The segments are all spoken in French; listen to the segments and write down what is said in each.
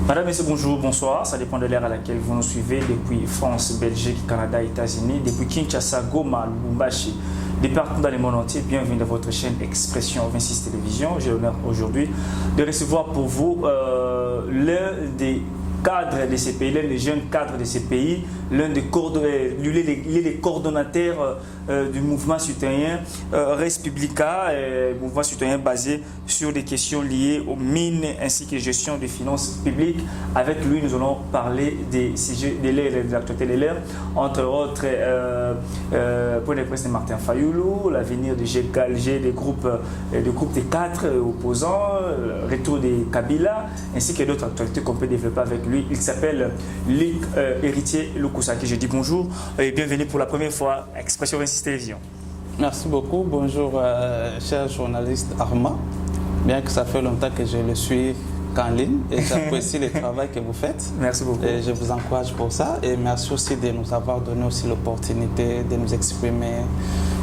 Madame, Messieurs, bonjour, bonsoir. Ça dépend de l'ère à laquelle vous nous suivez, depuis France, Belgique, Canada, États-Unis, depuis Kinshasa, Goma, Lubumbashi, des partout dans le monde entier. Bienvenue dans votre chaîne Expression 26 Télévision. J'ai l'honneur aujourd'hui de recevoir pour vous l'un des cadres de ces pays, l'un des jeunes cadres de ces pays, l'un des coordonnateurs du mouvement citoyen Res Publica, mouvement citoyen basé sur des questions liées aux mines ainsi que gestion des finances publiques. Avec lui, nous allons parler des sujets de l'ère et de l'actualité de l'ère, entre autres pour les presse de Martin Fayulu, l'avenir du GKLG, des groupes des quatre opposants, retour de Kabila, ainsi que d'autres actualités qu'on peut développer avec lui. Il s'appelle Luc Héritier Lukusaki. Je dis bonjour et bienvenue pour la première fois à Expression 26 Télévision. Merci beaucoup. Bonjour, cher journaliste Arma. Bien que ça fait longtemps que je le suis en ligne et j'apprécie le travail que vous faites. Merci beaucoup. Et je vous encourage pour ça et merci aussi de nous avoir donné aussi l'opportunité de nous exprimer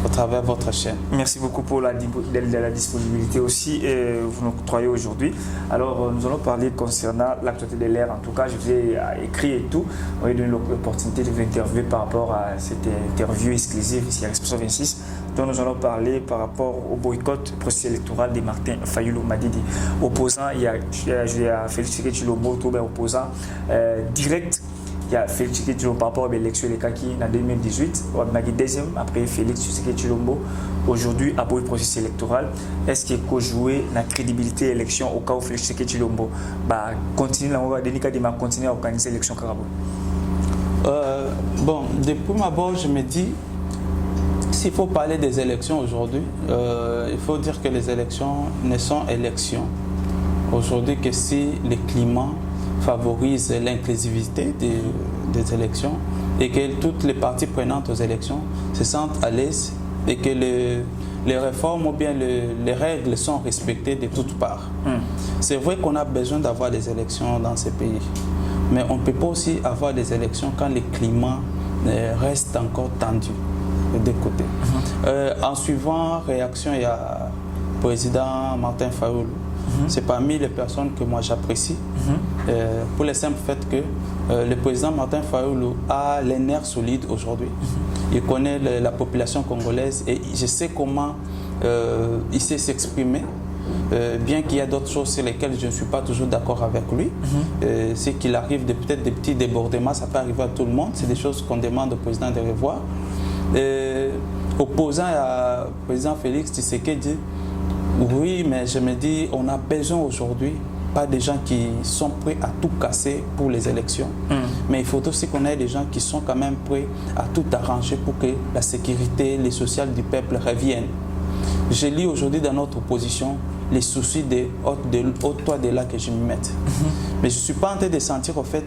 au travers de votre chaîne. Merci beaucoup pour la disponibilité aussi vous nous octroyez aujourd'hui. Alors nous allons parler concernant l'actualité de l'ère. En tout cas, je vous ai écrit et tout. On a donné l'opportunité de vous interviewer par rapport à cette interview exclusive ici à Expression 26. Donc nous allons parler par rapport au boycott processus électoral de Martin Fayulu Madidi. Opposant, il y a Félix Tshisekedi Tshilombo, opposant direct. Il y a Félix Tshisekedi Tshilombo par rapport à l'élection de Kaki en 2018, Magui deuxième, après Félix Tshisekedi Tshilombo. Aujourd'hui, après le processus électoral, est-ce qu'il faut jouer la crédibilité de l'élection au cas où Félix Tshisekedi Tshilombo continue à organiser l'élection Carabo? Bon, depuis ma bord, je me dis, s'il faut parler des élections aujourd'hui, il faut dire que les élections ne sont élections aujourd'hui que si le climat favorise l'inclusivité des élections et que toutes les parties prenantes aux élections se sentent à l'aise et que les réformes ou bien les règles sont respectées de toutes parts. C'est vrai qu'on a besoin d'avoir des élections dans ces pays, mais on ne peut pas aussi avoir des élections quand le climat reste encore tendu des côtés. En suivant réaction, il y a le président Martin Fayulu. C'est parmi les personnes que moi j'apprécie pour le simple fait que le président Martin Fayulu a les nerfs solides aujourd'hui. Il connaît la population congolaise et je sais comment il sait s'exprimer. Bien qu'il y ait d'autres choses sur lesquelles je ne suis pas toujours d'accord avec lui, c'est qu'il arrive peut-être des petits débordements, ça peut arriver à tout le monde, c'est des choses qu'on demande au président de revoir. Opposant à président Félix Tshisekedi, oui, mais je me dis, on a besoin aujourd'hui, pas des gens qui sont prêts à tout casser pour les élections, mais il faut aussi qu'on ait des gens qui sont quand même prêts à tout arranger pour que la sécurité, les sociales du peuple reviennent. Je lis aujourd'hui dans notre opposition les soucis des hautes toits de là que je me mette. Mais je ne suis pas en train de sentir, au fait,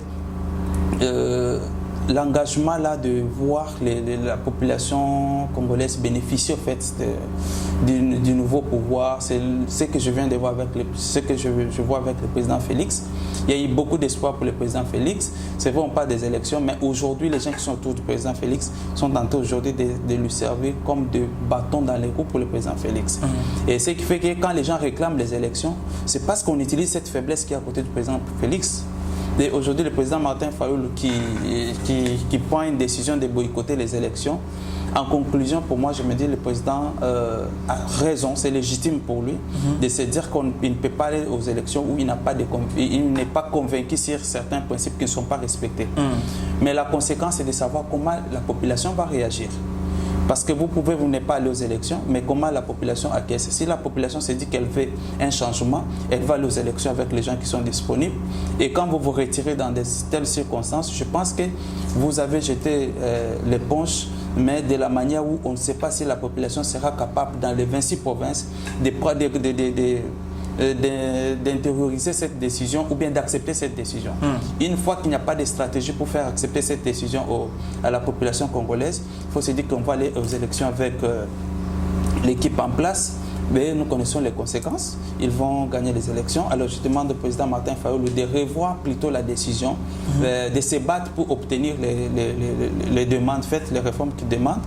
l'engagement là de voir la population congolaise bénéficier au fait du nouveau pouvoir. C'est ce que je viens de voir avec je vois avec le président Félix. Il y a eu beaucoup d'espoir pour le président Félix. C'est vrai, on parle des élections, mais aujourd'hui, les gens qui sont autour du président Félix sont tentés aujourd'hui de lui servir comme de bâton dans les roues pour le président Félix. Et ce qui fait que quand les gens réclament les élections, c'est parce qu'on utilise cette faiblesse qui est à côté du président Félix. Et aujourd'hui, le président Martin Fayulu qui prend une décision de boycotter les élections. En conclusion, pour moi, je me dis que le président a raison, c'est légitime pour lui de se dire qu'il ne peut pas aller aux élections où il n'est pas convaincu sur certains principes qui ne sont pas respectés. Mais la conséquence, c'est de savoir comment la population va réagir. Parce que vous n'êtes pas aller aux élections, mais comment la population acquiesce. Si la population se dit qu'elle veut un changement, elle va aller aux élections avec les gens qui sont disponibles. Et quand vous vous retirez dans de telles circonstances, je pense que vous avez jeté l'éponge, mais de la manière où on ne sait pas si la population sera capable, dans les 26 provinces, d'intérioriser cette décision ou bien d'accepter cette décision. Une fois qu'il n'y a pas de stratégie pour faire accepter cette décision à la population congolaise, il faut se dire qu'on va aller aux élections avec l'équipe en place, mais nous connaissons les conséquences. Ils vont gagner les élections. Alors je demande au président Martin Fayulu de revoir plutôt la décision, de se battre pour obtenir les demandes faites, les réformes qu'il demande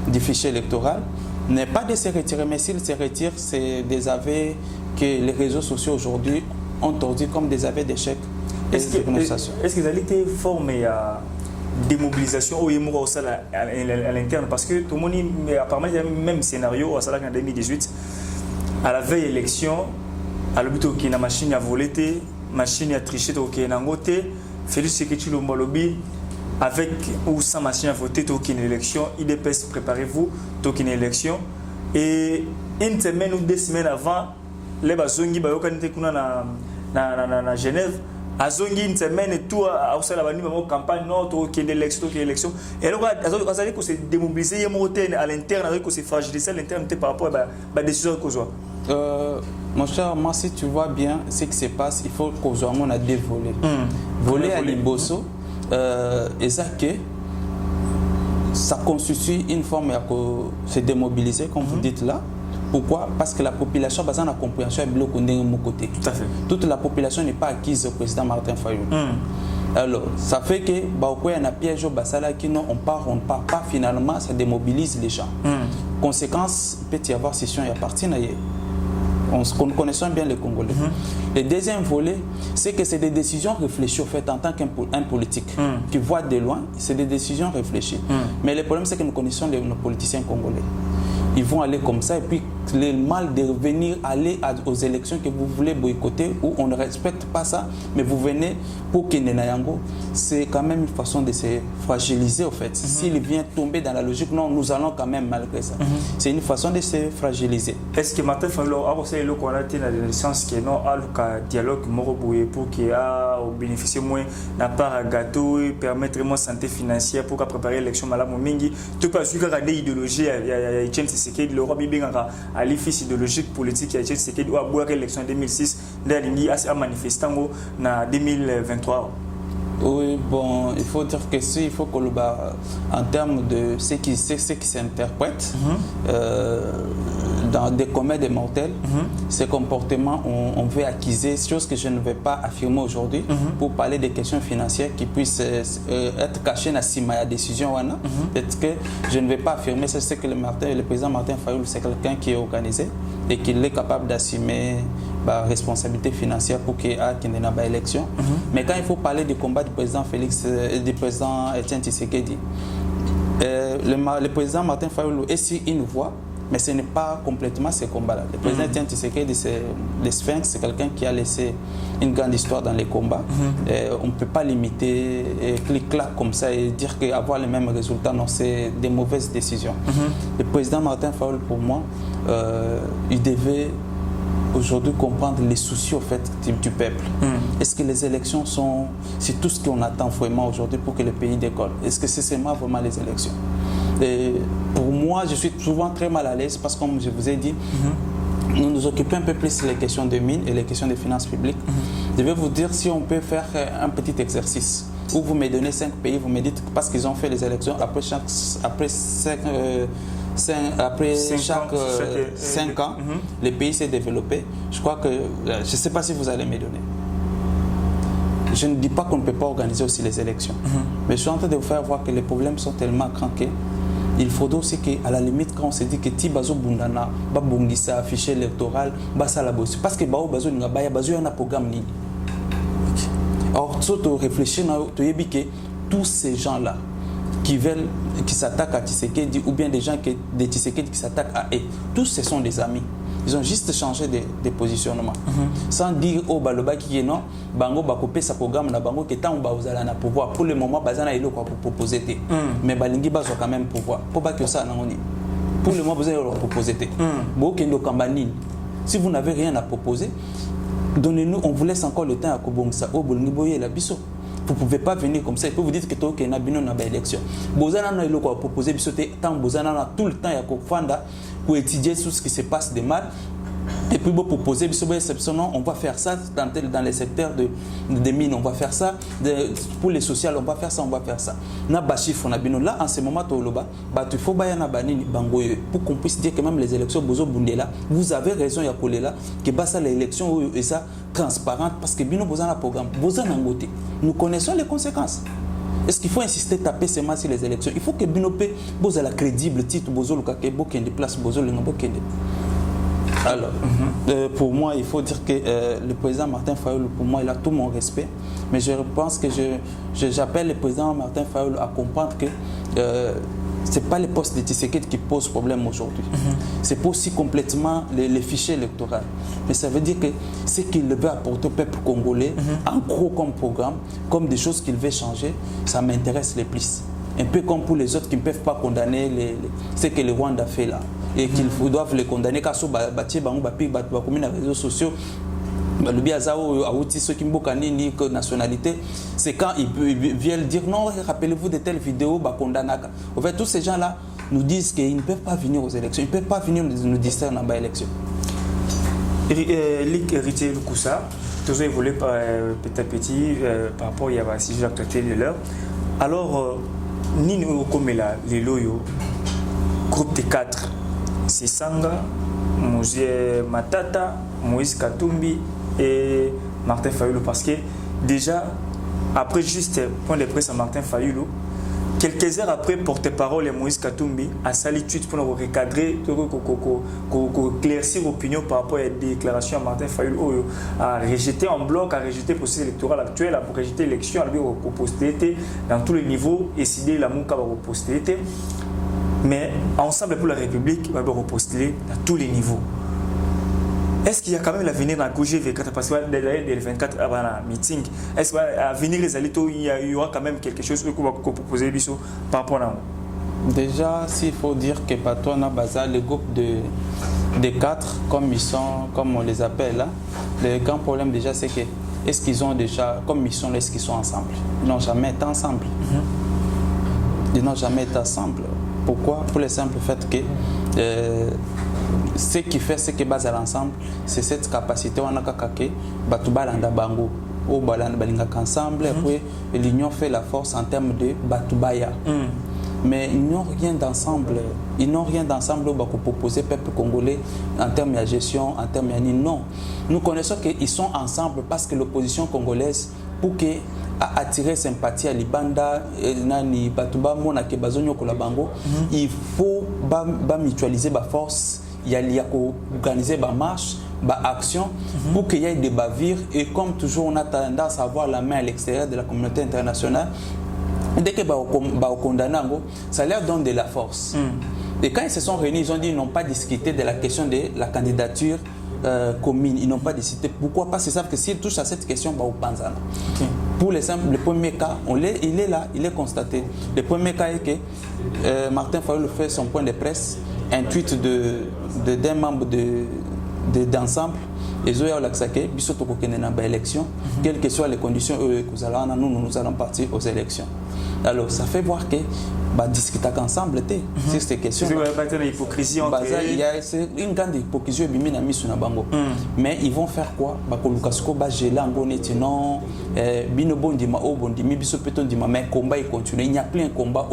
du fichier électoral. N'est pas de se retirer, mais s'il se retire, c'est des aveux que les réseaux sociaux aujourd'hui ont tordu comme des aveux d'échec. Est-ce que vous avez été formé à démobilisation au Yémoura au Sala à l'interne? Parce que tout le monde, apparemment, il y a le même scénario au Sala en 2018. À la veille élection, à l'hôpital qui a machine à voler, machine à tricher, qui a ngoté, Félix Seketi Lomolobi, avec ou sans machine à voter, qui une élection, IDPS, préparez-vous, qui une élection. Et une semaine ou 2 semaines avant, les bazongi bayokanite kuna na Genève, azongi une semaine et tout à la campagne nord, qui est élection. Et alors, vous allez se démobiliser à l'interne, que se fragiliser à l'interne par rapport à la décision que vous mon cher, moi, si tu vois bien ce qui se passe, il faut qu'on a des volets. Voler à Liboso, et ça constitue une forme de se démobiliser, comme vous dites là. Pourquoi? Parce que la population a besoin de compréhension et bloc de mon côté. Tout à fait. Toute la population n'est pas acquise au président Martin Fayulu. Alors, ça fait que il y a un piège au Bassala qui non, on part pas finalement, ça démobilise les gens. Conséquence, il peut y avoir session et à partir on connaissons bien les Congolais. Le deuxième volet, c'est que c'est des décisions réfléchies au fait en tant qu'un politique qui voit de loin, c'est des décisions réfléchies. Mais le problème, c'est que nous connaissons nos politiciens congolais. Ils vont aller comme ça et puis le mal de revenir aller aux élections que vous voulez boycotter où on ne respecte pas ça, mais vous venez pour Kenenayango, c'est quand même une façon de se fragiliser au fait. S'il vient tomber dans la logique, non, nous allons quand même malgré ça. C'est une façon de se fragiliser. Est-ce que Martin Fayulu a aussi le qualité dans le sens que non, à le dialogue moroboué pour qu'il y a bénéficier moins n'a pas à gâteau et permettre moins santé financière pour préparer l'élection malade mingi tout pas sûr qu'il y a des idéologies il y a Etienne Tshisekedi le roi Bibinga à l'effice idéologique politique il y a Etienne Tshisekedi ou à boire l'élection 2006 d'alingi à manifestant en 2023. Oui, bon, il faut dire que si, il faut que en termes de ce qui s'interprète dans des comètes des mortels, ces comportements, on veut acquiser, chose que je ne vais pas affirmer aujourd'hui, pour parler des questions financières qui puissent être cachées dans la décision. Peut-être que je ne vais pas affirmer, c'est ce que le président Martin Fayulu, c'est quelqu'un qui est organisé et qui est capable d'assumer la responsabilité financière pour qu'il y ait une élection. Mais quand il faut parler du combat du président Félix et du président Etienne Tshisekedi, le président Martin Fayulu est sur une voie, mais ce n'est pas complètement ce combat-là. Le président Etienne Tshisekedi, c'est le Sphinx, c'est quelqu'un qui a laissé une grande histoire dans les combats. On ne peut pas limiter clic-clac comme ça et dire qu'avoir les mêmes résultats, non, c'est des mauvaises décisions. Le président Martin Fayulu, pour moi, il devait aujourd'hui comprendre les soucis au fait du peuple. Est-ce que les élections c'est tout ce qu'on attend vraiment aujourd'hui pour que le pays décolle? Est-ce que c'est seulement vraiment les élections? Et pour moi, je suis souvent très mal à l'aise parce que comme je vous ai dit, nous nous occupons un peu plus des questions de mines et les questions des finances publiques. Je vais vous dire si on peut faire un petit exercice où vous me donnez 5 pays, vous me dites parce qu'ils ont fait les élections après chaque 5 ans, le pays s'est développé. Je crois que, je ne sais pas si vous allez me donner. Je ne dis pas qu'on ne peut pas organiser aussi les élections, mais je suis en train de vous faire voir que les problèmes sont tellement cranqués. Il faudrait aussi qu'à la limite, quand on se dit que Tibazo Bundana, Babungisa, fichier électoral, Basalabos, parce que Bazo Nabaya, Bazo a un programme. Alors, tu réfléchis, tu tous ces gens-là, qui s'attaquent à Tshisekedi ou bien des gens de Tshisekedi qui s'attaquent à eux. Tous ce sont des amis. Ils ont juste changé de positionnement. Sans dire au Baloba qui est non, Bango va couper sa programme na Bango qui est en bas na pouvoir. Pour le moment, Bazana est là pour proposer. Mais Balingi Bazo quand même pouvoir. Pour pas que ça n'en ait. Pour le moment, vous allez leur proposer. Bokendo Kambanine. Si vous n'avez rien à proposer, donnez-nous, on vous laisse encore le temps à Kobongsa. Oh, Bolni Boye la Bisso. Vous ne pouvez pas venir comme ça. Et puis vous dites que tu as une élection. Bozana n'a pas proposé, tant Bozana a tout le temps pour étudier tout ce qui se passe de mal. Et puis, pour proposer, on va faire ça dans les secteurs des mines, on va faire ça. Pour les sociales, on va faire ça, on va faire ça. Là, en ce moment, il faut pour qu'on puisse dire que même les élections, vous avez raison, il y a que l'élection est transparente parce que Bino Bozana programme. Nous connaissons les conséquences. Est-ce qu'il faut insister, taper seulement sur les élections? Il faut que Bino Boza la crédible titre Bozo Lukake Bokende place Bozo Lengabokende. Alors, pour moi, il faut dire que le président Martin Fayulu, pour moi, il a tout mon respect. Mais je pense que j'appelle le président Martin Fayulu à comprendre que ce n'est pas les postes de Tshisekedi qui posent problème aujourd'hui. C'est pas aussi complètement les fichiers électoraux. Mais ça veut dire que ce qu'il veut apporter au peuple congolais, en gros comme programme, comme des choses qu'il veut changer, ça m'intéresse le plus. Un peu comme pour les autres qui ne peuvent pas condamner ce que le Rwanda fait là. Et qu'ils doivent les condamner car sur les réseaux sociaux. Le biazao a ceux qui ni nationalité, c'est quand ils viennent dire non, rappelez-vous de telles vidéos, condamnaka. En fait, tous ces gens-là nous disent qu'ils ne peuvent pas venir aux élections, ils ne peuvent pas venir nous distraire dans les élections. Héritier Lukusa, toujours évolué petit à petit par rapport à si l'actualité de l'heure. Alors, ni nous comme les loyaux, groupe T4, c'est Sanga, Matata, Moïse Katumbi et Martin Fayulu, parce que déjà après juste point de presse à Martin Fayulu, quelques heures après porte-parole Moïse Katumbi à solitude pour nous recadrer, pour éclaircir l'opinion par rapport à la déclaration à Martin Fayulu à rejeter en bloc, à rejeter le processus électoral actuel, à rejeter l'élection, à postérité dans tous les niveaux, et décider la mouka va postérité. Mais ensemble pour la République, on va repostuler à tous les niveaux. Est-ce qu'il y a quand même l'avenir dans le GV4 parce que le 24 avant la meeting, est-ce qu'à l'avenir il y aura quand même quelque chose qu'on va proposer par rapport à nous? Déjà, s'il faut dire que Patouana Baza, le groupe de 4, comme ils sont, comme on les appelle là, le grand problème déjà c'est que est-ce qu'ils ont déjà, comme ils sont, est-ce qu'ils sont ensemble? Ils n'ont jamais été ensemble. Ils n'ont jamais été ensemble. Pourquoi? Pour le simple fait que ce qui fait ce qui base à l'ensemble, c'est cette capacité on a kakake batubalanda bango ou balanda balingaka ensemble, et puis l'union fait la force en termes de batubaya. Mais ils n'ont rien d'ensemble. Ils n'ont rien d'ensemble pour proposer au peuple congolais en termes de gestion, en termes de non. Nous connaissons qu'ils sont ensemble parce que l'opposition congolaise, pour que à attirer sympathie à Libanda, nani batuba mona ke bazonyo kola bango, il faut mutualiser ba force, il y a organiser ba marche, ba action pour qu'il y ait des bavires, et comme toujours on a tendance à avoir la main à l'extérieur de la communauté internationale. Dès que ça leur donne de la force. Et quand ils se sont réunis, ils ont dit qu'ils n'ont pas discuté de la question de la candidature commune. Ils n'ont pas discuté. Pourquoi? Parce qu'ils savent que s'ils touchent à cette question, pour le premier cas, il est là, il est constaté. Le premier cas est que Martin Fayulu fait son point de presse, un tweet d'un membre d'ensemble. Et Zoya Olaksake, bisoto kokene na élection, quelles que soient les conditions que nous allons partir aux élections. Alors ça fait voir que discuter ensemble sur ces questions. C'est une hypocrisie entre c'est une grande hypocrisie mais ils vont faire quoi? Mais combat il continue. Il n'y a plus un combat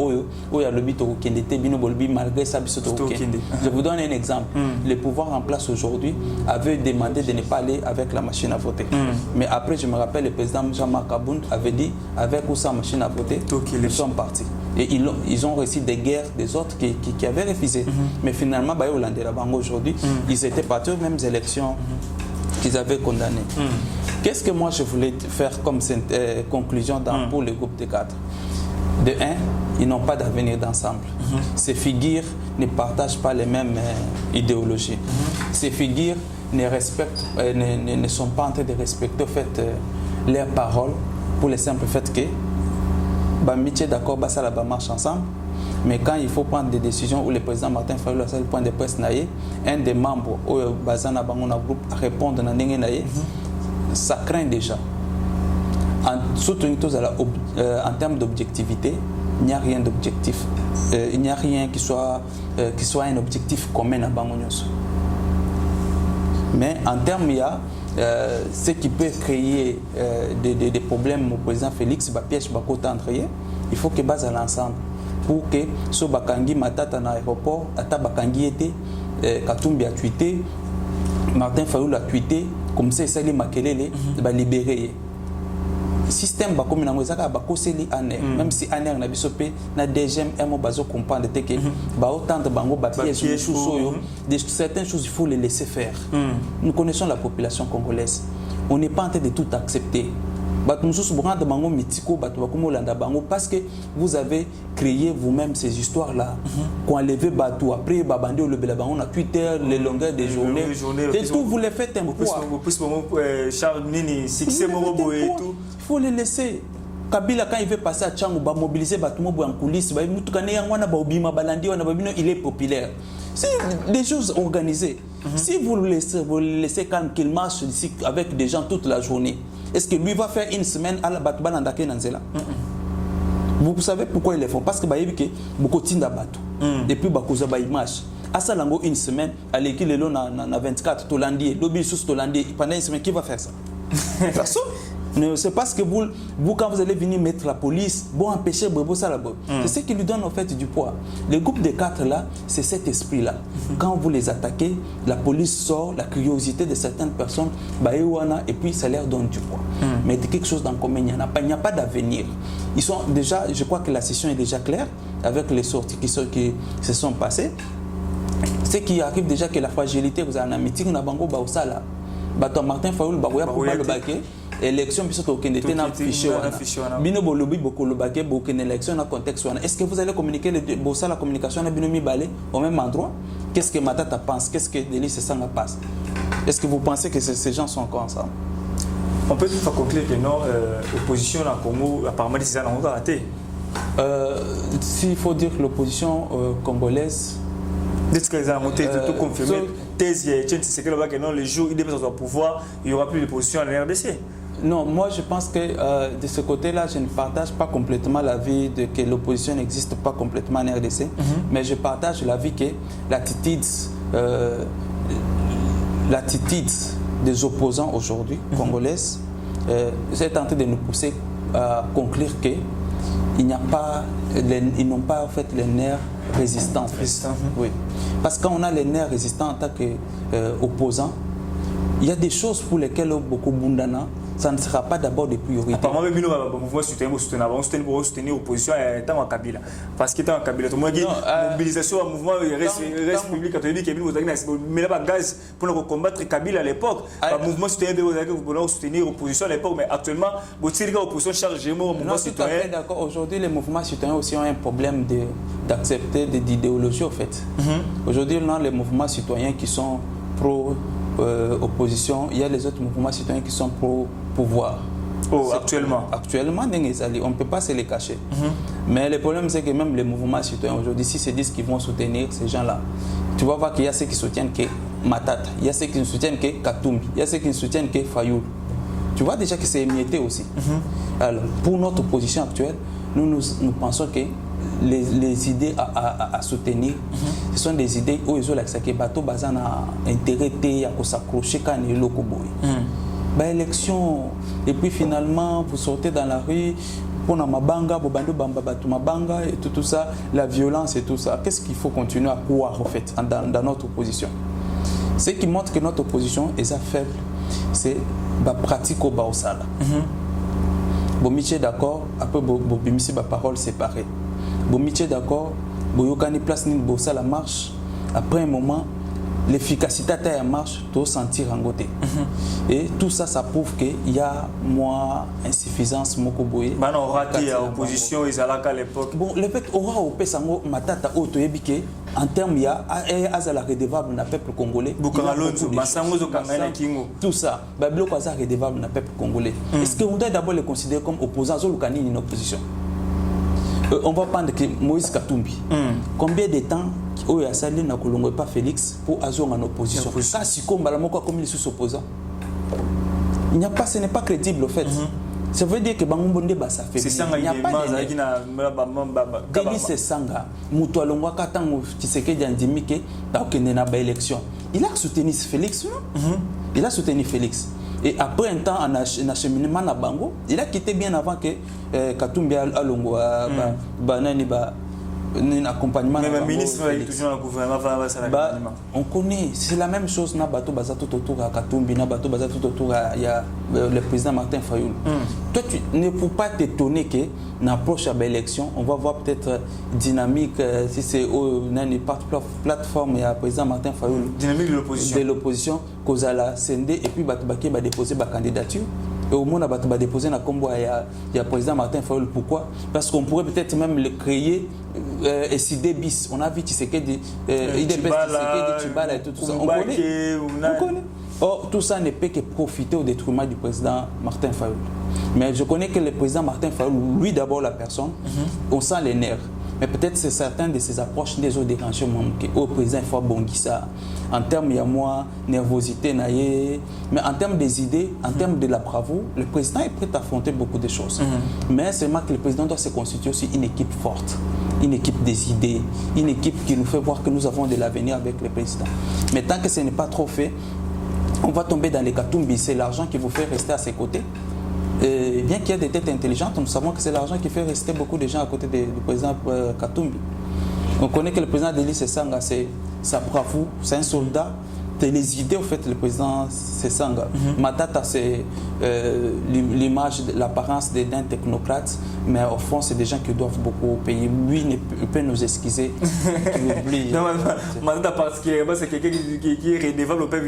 malgré ça. Je vous donne un exemple. Le pouvoir en place aujourd'hui avait demandé de ne pas aller avec la machine à voter. Mais après, je me rappelle, le président Jean-Marc Abound avait dit avec ou sans machine à voter, ils sont partis. Et ils ont reçu des guerres des autres qui avaient refusé. Mais finalement, aujourd'hui, ils étaient partis aux mêmes élections qu'ils avaient condamnées. Qu'est-ce que moi je voulais faire comme conclusion pour le groupe de 4? De 1, ils n'ont pas d'avenir d'ensemble. Ces figures ne partagent pas les mêmes idéologies. Ces figures ne sont pas en train de respecter au fait, leurs paroles, pour le simple fait que métier d'accord, ça marche ensemble. Mais quand il faut prendre des décisions où le président Martin Fayulu a le point de presse, un des membres où Bazana Bangona groupe répondre ça craint déjà. Surtout en termes d'objectivité, il n'y a rien d'objectif. Il n'y a rien qui soit un objectif commun à Bangonyoso. Mais en termes, il y a ce qui peut créer des problèmes au président Félix, piège il faut que base à l'ensemble pour que ce bakangi matata dans l'aéroport, ata bakangi était Katumbi a tweeté, Martin Fayulu a tweeté, comme ça il makelele va libérer. système ba comme na ngozaka ba koseli aner même si aner na bisope na deuxième mo bazo comprendre te que ba autant de bango ba piège de certaines choses il faut les laisser faire. Nous connaissons la population congolaise. On n'est pas en train de tout accepter. Parce que vous avez créé vous-même ces histoires-là. Qu'on a levé Batou, après Babandi ou le Bélaban, on a Twitter, les longueurs des journées. Et tout, vous les faites un poids. Il faut les laisser. Kabila, quand il veut passer à Tchang, il va mobiliser Batoumo en coulisses. Il est populaire. C'est des choses organisées. Si vous le laissez calme, qu'il marche ici avec des gens toute la journée, est-ce que lui va faire une semaine à la Batouba Nandake Nanzela? Vous savez pourquoi ils le font? Parce que beaucoup de Batou. Et puis Bakouza Baïmash. À ça, une semaine, à l'équipe, le long na 24, Tolandi, l'objet sous Tolandi, pendant une semaine, qui va faire ça? Personne. C'est parce que vous, quand vous allez venir mettre la police, bon, empêcher Bobo Salabo. C'est ce qui lui donne en fait du poids. Le groupe de 4 là, c'est cet esprit-là. Quand vous les attaquez, la police sort, la curiosité de certaines personnes, et puis ça leur donne du poids. Mais quelque chose d'en commun, il n'y a pas d'avenir. Ils sont déjà, je crois que la session est déjà claire avec les sorties qui se sont passées. Ce qui arrive déjà que la fragilité, vous avez un meeting, on a Bango Baosala. Martin Fayoul, Baouya, le baquet. Élection puisque aucun était dans fichier bino bolobi beaucoup le baquet beaucoup une élection dans contexte. Est-ce que vous allez communiquer le bossa la communication na bino mi balé au même endroit? Qu'est-ce que Matata pense? Qu'est-ce que Délice Sanga passe? Est-ce que vous pensez que ces gens sont encore ensemble? On peut toutefois conclure que non, l'opposition en Congo apparemment c'est ça n'a pas raté. S'il faut dire que l'opposition congolaise est-ce qu'ils ont monté tout confirmé thèse c'est que non les jours il dépasse au pouvoir il n'y aura plus d'opposition à la RDC. Non, moi je pense que de ce côté-là, je ne partage pas complètement l'avis de que l'opposition n'existe pas complètement en RDC, mais je partage l'avis que l'attitude des opposants aujourd'hui, congolaises, est en train de nous pousser à conclure que ils n'ont pas en fait les nerfs résistants. Oui. Parce que quand on a les nerfs résistants en tant qu'opposants, il y a des choses pour lesquelles beaucoup bundana, ça ne sera pas d'abord des priorités. Apparemment, même nous, mouvement soutenir l'opposition étant en Kabila. Parce qu'il est en Kabila, tout le monde dit mobilisation au mouvement reste public catholique et mais là, gaz pour combattre Kabila à l'époque. Le mouvement soutenir l'opposition à l'époque, mais actuellement, l'opposition charge le mouvement citoyen. D'accord. Aujourd'hui, les mouvements citoyens aussi ont un problème d'accepter d'idéologie, en fait. Aujourd'hui, les mouvements citoyens qui sont pro-opposition, il y a les autres mouvements citoyens qui sont pro-pouvoir. Oh, actuellement. Actuellement, on ne peut pas se les cacher. Mais le problème, c'est que même les mouvements citoyens, aujourd'hui, si se disent qu'ils vont soutenir ces gens-là, tu vas voir qu'il y a ceux qui soutiennent que Matata, il y a ceux qui soutiennent que Katumbi, il y a ceux qui soutiennent que Fayoul. Tu vois déjà que c'est émietté aussi. Alors, pour notre position actuelle, nous pensons que les idées à soutenir, ce sont des idées où ils ont l'accès que bateau bazan a intérêt à s'accrocher quand il est locoboy. Élection et puis finalement vous sortez dans la rue pour na mabanga bobando bamba batu mabanga et tout ça, la violence et tout ça. Qu'est-ce qu'il faut continuer à croire en fait dans notre opposition? Ce qui montre que notre opposition est faible, c'est la pratique au baosala. Bon, Michel d'accord, après bimisi ba parole séparée. Bon, Michel d'accord, boyokani place ni bossa la marche. Après un moment, l'efficacité de la marche doit sentir en côté. Et tout ça, ça prouve qu'il y a moins insuffisance. On raté l'opposition, ils allaient à l'époque. Bon, le fait aura au Pessango Matata Oto Ebike, en termes, il y a la redevable dans le peuple congolais. Tout ça, Babilo Kwaza redevable dans le peuple congolais. Est-ce qu'on doit d'abord les considérer comme opposants ou une opposition? On va prendre Moïse Katumbi. Combien de temps il a sali na kolongo pas Félix pour azon en opposition? Quand si comme comme il est sous-opposant, il n'y a pas, ce n'est pas crédible en fait. Ça veut dire que Bangobonde ça fait. C'est ça, il n'y a pas de Délice Sanga, Moutoualongwa Katango Tshisekedi Andimike, donc il n'a pas élection. Il a soutenu Félix, non? Il a soutenu Félix. Et après un temps en acheminement à Bango, il a quitté bien avant que Katumbi Alongo un accompagnement. Mais le ministre est toujours dans le gouvernement, on connaît, c'est la même chose. Nabato Baza tout autour à Katumbi, Nabato Baza tout autour à le président Martin Fayoul. Toi, tu ne peux pas t'étonner que n'approche à l'élection, on va voir peut-être dynamique, si c'est une plateforme, il y a le président Martin Fayoul. Dynamique de l'opposition. De l'opposition, cause à la CND, et puis Batubaki va déposer sa candidature. Et au moins, on va déposer un combo il y a le président Martin Fayoul. Pourquoi? Parce qu'on pourrait peut-être même le créer SID bis. On a vu Tshisekedi, IDPS Tshisekedi, Tchibala et tout ça. On connaît. Or, tout ça ne peut que profiter au détriment du président Martin Fayoul. Mais je connais que le président Martin Fayoul, lui d'abord la personne, on sent les nerfs. Mais peut-être c'est certaines de ses approches des autres dérangements au président il faut bondir ça. En termes il y a moi nervosité naïe, mais en termes des idées, en termes de la bravoure, le président est prêt à affronter beaucoup de choses. Mais seulement que le président doit se constituer aussi une équipe forte, une équipe des idées, une équipe qui nous fait voir que nous avons de l'avenir avec le président. Mais tant que ce n'est pas trop fait, on va tomber dans les Katumbi, c'est l'argent qui vous fait rester à ses côtés. Et bien qu'il y ait des têtes intelligentes, nous savons que c'est l'argent qui fait rester beaucoup de gens à côté du président Katumbi. On connaît que le président Denis Sessanga, c'est sa bravoure, c'est un soldat. C'est les idées, au fait, le président Sessanga. Matata, c'est l'image, l'apparence d'un technocrate, mais au fond, c'est des gens qui doivent beaucoup au pays. Lui, il peut nous excuser. Matata, particulièrement, c'est quelqu'un qui est redevable au peuple.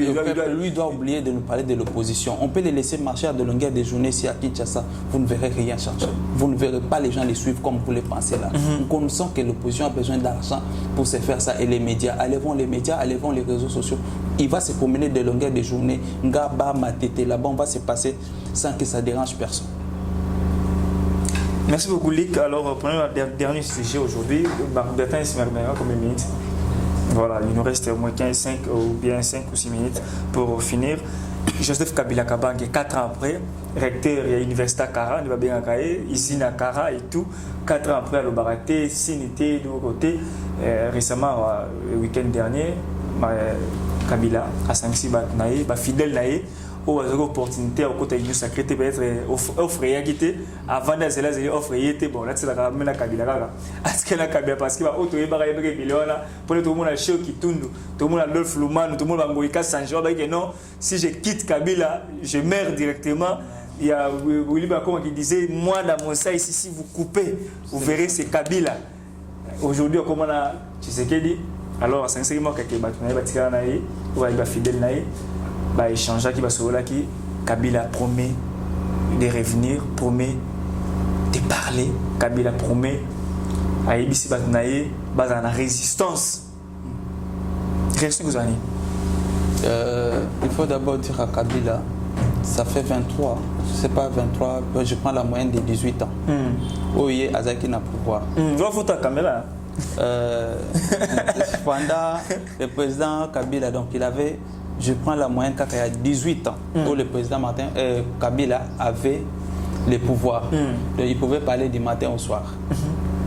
Lui doit oublier de nous parler de l'opposition. On peut les laisser marcher à de longueur de journée ici à Kinshasa. Vous ne verrez rien changer. Vous ne verrez pas les gens les suivre comme vous les pensez là. Nous connaissons que l'opposition a besoin d'argent pour se faire ça. Et les médias, allez voir les médias, allez voir les réseaux sociaux. Il va se promener de longueur de journée. Ngaba, Matete, là-bas, on va se passer sans que ça dérange personne. Merci beaucoup, Lick. Alors, prenons le dernier sujet aujourd'hui. Bertin Simermera, combien de minutes? Voilà, il nous reste au moins 5 ou bien 5 ou 6 minutes pour finir. Joseph Kabila Kabange, 4 ans après, recteur de l'université à Kara, il va bien ici à Kara et tout. 4 ans après, le Baraté, Sinité, de l'autre côté. Récemment, le week-end dernier, Kabila a sanctionné fidèle naïe ou a opportunité au côté de sacré peut-être offrir quitté avant de cela c'est offrir bon là c'est la même Kabila est-ce que la Kabila parce que va auto et baraye millions pour tout le monde a chaud qui tourne tout le monde a l'olf Lumano tout le monde va ngoika Sanjo que non si je quitte Kabila je meurs directement. Il y a Willy Bakoma qui disait moi dans mon sac ici si vous coupez vous verrez c'est Kabila. Aujourd'hui comment on a Tshisekedi. Alors, sincèrement, quelqu'un va fidèle, va échanger qui va se qui Kabila promet de revenir, promet de parler. Kabila promet à Ibisi Batnaye, base en résistance. Qu'est-ce que vous en dites? Il faut d'abord dire à Kabila, ça fait 23, je ne sais pas 23, je prends la moyenne de 18 ans. Où il y a Azaki n'a pouvoir. Je vais foutre la caméra. Pendant le président Kabila, donc il avait, je prends la moyenne quand il y a 18 ans, où le président Kabila avait le pouvoir. Il pouvait parler du matin au soir.